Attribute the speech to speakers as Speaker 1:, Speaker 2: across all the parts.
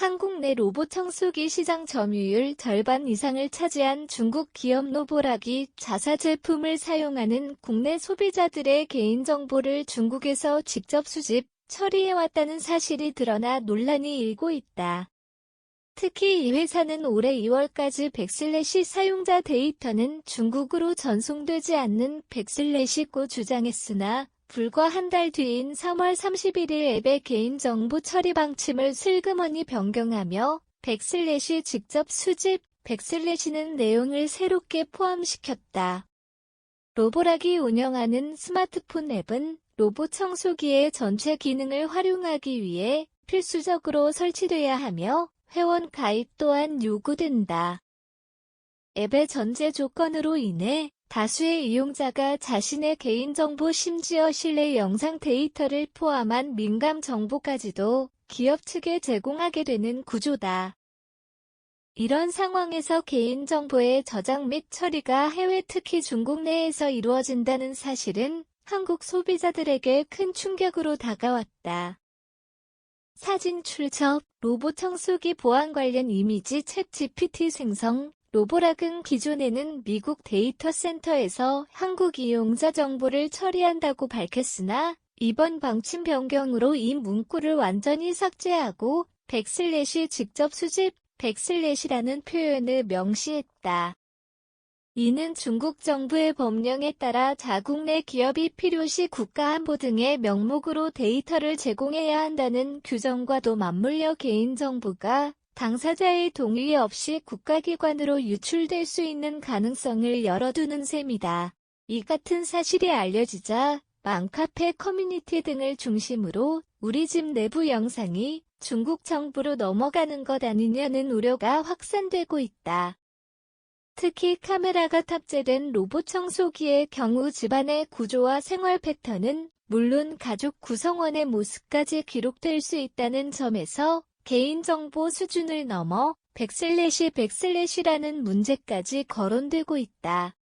Speaker 1: 한국 내 로봇 청소기 시장 점유율 절반 이상을 차지한 중국 기업 로보락이 자사 제품을 사용하는 국내 소비자들의 개인정보를 중국에서 직접 수집, 처리해왔다는 사실이 드러나 논란이 일고 있다. 특히 이 회사는 올해 2월까지 백슬래시 사용자 데이터는 중국으로 전송되지 않는 백슬래시고 주장했으나 불과 한 달 뒤인 3월 31일 앱의 개인정보 처리 방침을 슬그머니 변경하며 백슬래시 직접 수집, 백슬래시는 내용을 새롭게 포함시켰다. 로보락이 운영하는 스마트폰 앱은 로봇 청소기의 전체 기능을 활용하기 위해 필수적으로 설치돼야 하며 회원 가입 또한 요구된다. 앱의 전제 조건으로 인해 다수의 이용자가 자신의 개인정보 심지어 실내 영상 데이터를 포함한 민감 정보까지도 기업 측에 제공하게 되는 구조다. 이런 상황에서 개인정보의 저장 및 처리가 해외 특히 중국 내에서 이루어진다는 사실은 한국 소비자들에게 큰 충격으로 다가왔다. 사진 출처, 로봇 청소기 보안 관련 이미지 챗 GPT 생성, 로보락은 기존에는 미국 데이터 센터에서 한국 이용자 정보를 처리한다고 밝혔으나 이번 방침 변경으로 이 문구를 완전히 삭제하고 백슬래시 직접 수집, 백슬래시라는 표현을 명시했다. 이는 중국 정부의 법령에 따라 자국 내 기업이 필요시 국가안보 등의 명목으로 데이터를 제공해야 한다는 규정과도 맞물려 개인정보가 당사자의 동의 없이 국가기관으로 유출될 수 있는 가능성을 열어두는 셈이다. 이 같은 사실이 알려지자 맘카페 커뮤니티 등을 중심으로 우리 집 내부 영상이 중국 정부로 넘어가는 것 아니냐는 우려가 확산되고 있다. 특히 카메라가 탑재된 로봇 청소기의 경우 집안의 구조와 생활 패턴은 물론 가족 구성원의 모습까지 기록될 수 있다는 점에서 개인정보 수준을 넘어 백슬래시라는 문제까지 거론되고 있다.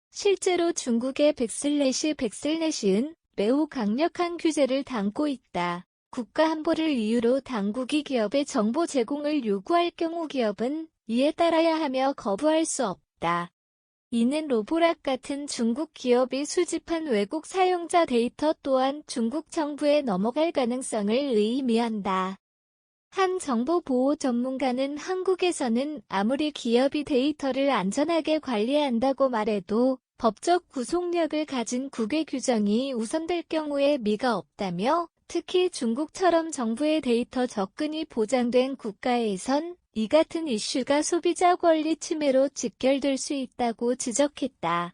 Speaker 1: 실제로 중국의 백슬래시는 매우 강력한 규제를 담고 있다. 국가안보를 이유로 당국이 기업의 정보 제공을 요구할 경우 기업은 이에 따라야 하며 거부할 수 없다. 이는 로보락 같은 중국 기업이 수집한 외국 사용자 데이터 또한 중국 정부에 넘어갈 가능성을 의미한다. 한 정보보호 전문가는 한국에서는 아무리 기업이 데이터를 안전하게 관리한다고 말해도 법적 구속력을 가진 국외 규정이 우선될 경우에 미가 없다며 특히 중국처럼 정부의 데이터 접근이 보장된 국가에선 이 같은 이슈가 소비자 권리 침해로 직결될 수 있다고 지적했다.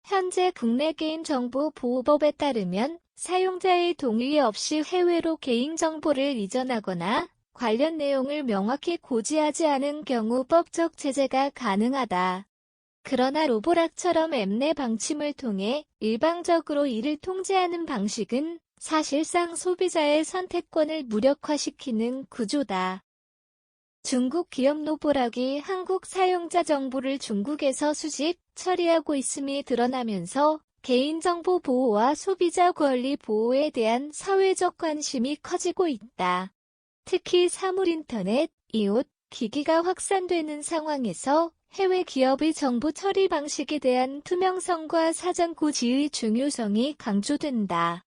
Speaker 1: 현재 국내 개인정보보호법에 따르면 사용자의 동의 없이 해외로 개인정보를 이전하거나 관련 내용을 명확히 고지하지 않은 경우 법적 제재가 가능하다. 그러나 로보락처럼 앱 내 방침을 통해 일방적으로 이를 통제하는 방식은 사실상 소비자의 선택권을 무력화시키는 구조다. 중국 기업 로보락이 한국 사용자 정보를 중국에서 수집, 처리하고 있음이 드러나면서 개인정보 보호와 소비자 권리 보호에 대한 사회적 관심이 커지고 있다. 특히 사물인터넷, 이웃, 기기가 확산되는 상황에서 해외 기업의 정보 처리 방식에 대한 투명성과 사전 고지의 중요성이 강조된다.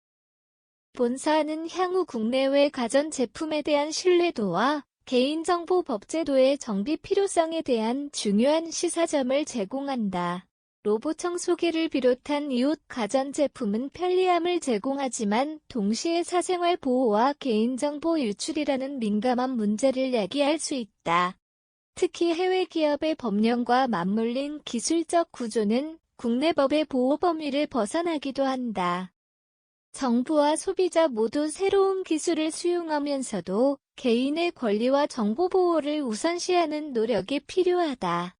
Speaker 1: 본사는 향후 국내외 가전제품에 대한 신뢰도와 개인정보법 제도의 정비 필요성에 대한 중요한 시사점을 제공한다. 로봇 청소기를 비롯한 이웃 가전제품은 편리함을 제공하지만 동시에 사생활 보호와 개인정보 유출이라는 민감한 문제를 야기할 수 있다. 특히 해외 기업의 법령과 맞물린 기술적 구조는 국내 법의 보호 범위를 벗어나기도 한다. 정부와 소비자 모두 새로운 기술을 수용하면서도 개인의 권리와 정보 보호를 우선시하는 노력이 필요하다.